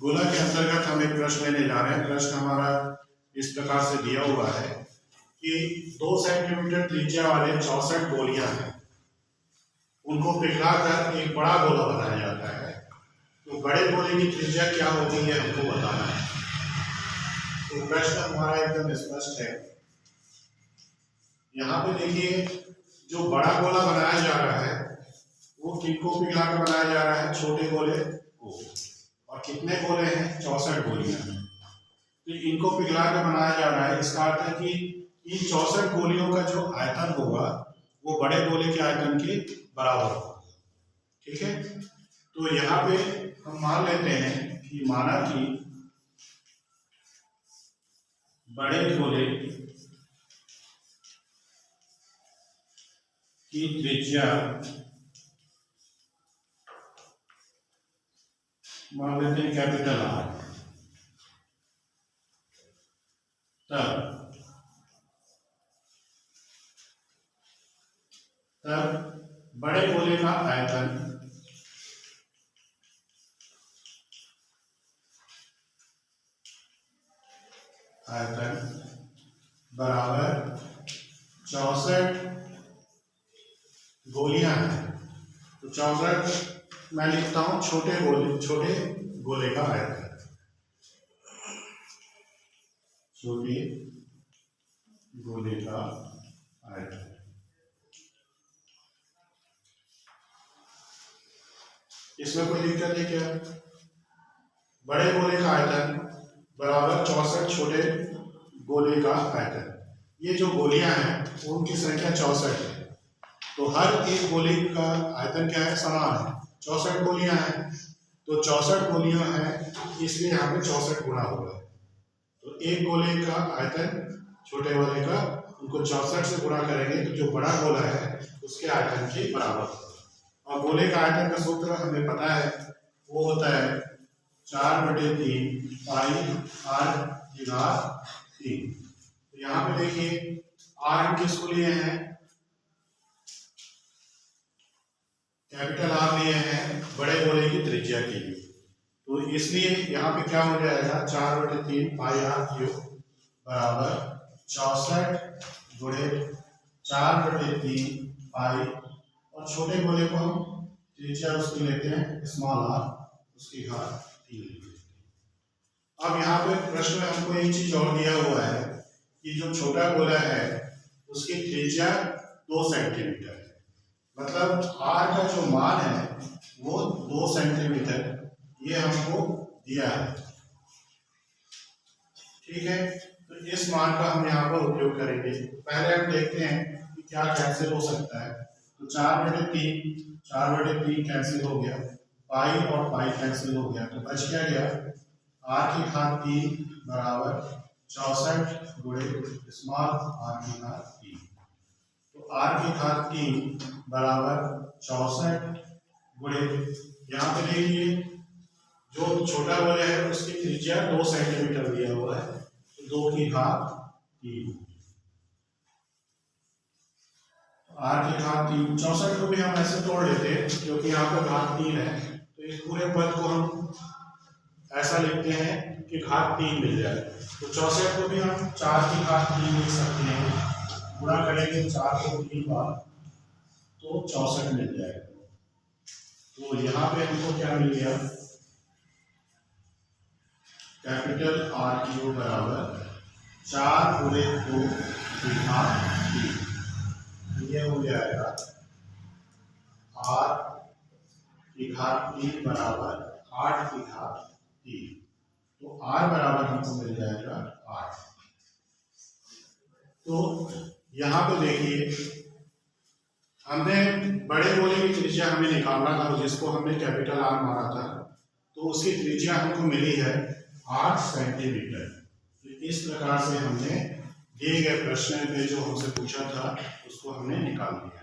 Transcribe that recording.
गोला के अंतर्गत हम एक प्रश्न लेने जा रहे हैं। प्रश्न हमारा इस प्रकार से दिया हुआ है कि 2 सेंटीमीटर त्रिज्या वाले 64 गोलियां हैं, उनको पिघलाकर एक बड़ा गोला बनाया जाता है। तो बड़े गोले की त्रिज्या क्या होगी ये हमको बताना है। तो प्रश्न हमारा एकदम स्पष्ट है। यहाँ पे देखिए, जो बड़ा गोला बनाया जा रहा है वो किनको पिघलाकर बनाया जा रहा है? छोटे गोले को। और कितने गोले हैं? 64 गोलियां हैं। तो इनको पिघला कर बनाया जा रहा है। इसका अर्थ है कि इन 64 गोलियों का जो आयतन होगा वो बड़े गोले के आयतन के बराबर होगा। ठीक है, तो यहाँ पे हम मान लेते हैं कि माना कि बड़े गोले की त्रिज्या मान लेते हैं कैपिटल आर। तब बड़े गोले का आयतन बराबर 64 गोलियां हैं। तो 64 मैं लिखता हूं छोटे गोले का आयतन, छोटे गोले का आयतन। इसमें कोई दिक्कत है क्या? बड़े गोले का आयतन बराबर 64 छोटे गोले का आयतन। ये जो गोलियां हैं उनकी संख्या 64 है। तो हर एक गोले का आयतन क्या है? समान है। 64 गोलियां हैं तो 64 गोलियां हैं, इसलिए यहाँ पे 64 गुना होगा। तो एक गोले का आयतन छोटे वाले का, उनको 64 से गुणा करेंगे तो जो बड़ा गोला है उसके आयतन के बराबर होगा। और गोले का आयतन का सूत्र हमें पता है, वो होता है 4/3 पाई r/3। तो यहाँ पे देखिए r हम किसको लिए हैं? कैपिटल आर लिए हैं बड़े गोले की त्रिज्या के लिए। तो इसलिए यहाँ पे क्या हो जाएगा? 4/3 पाई r³ बराबर 64 गुणे 4/3 पाई, और छोटे गोले को हम त्रिज्या उसकी लेते हैं स्मॉल r, उसकी घात 3। अब यहाँ पे प्रश्न में हमको एक चीज और दिया हुआ है कि जो छोटा गोला है उसकी त्रिज्या 2 सेंटीमीटर है। मतलब r का जो मान है वो 2 सेंटीमीटर ये हमको दिया है। ठीक है, तो इस मान का हम यहाँ पर उपयोग करेंगे। पहले हम देखते हैं कि क्या कैंसिल हो सकता है। तो 4/3 कैंसिल हो गया, पाई और पाई कैंसिल हो गया, तो बच क्या गया? r³ बराबर 64 गुणे स्मॉल r³। तो r³ बराबर 64 गुणे, यहाँ पे देखिए जो छोटा गोला है उसकी त्रिज्या 2 सेंटीमीटर दिया हुआ है, तो 2⁵3। r³ 64 को भी हम ऐसे तोड़ लेते हैं क्योंकि यहाँ पर घात 3 है। तो इस पूरे पद को हम ऐसा लिखते हैं कि घात 3 मिल जाए। तो 64 को भी हम 4⁵3 लिख सकते हैं। गुणा करेंगे 4 को 3 बार तो 64 मिल जाएगा। तो यहाँ पे हमको क्या मिल गया? कैपिटल R³ बराबर 4 गुणे 2 की घात 3। ये हो जाएगा r⁵3 बराबर 8⁵3। तो r बराबर हमको मिल जाएगा 8। तो यहाँ पे देखिए हमने बड़े गोले की त्रिज्या हमें निकालना था, जिसको हमने कैपिटल R माना था, तो उसकी त्रिज्या हमको मिली है 8 सेंटीमीटर। तो इस प्रकार से हमने दिए गए प्रश्न में जो हमसे पूछा था उसको हमने निकाल लिया।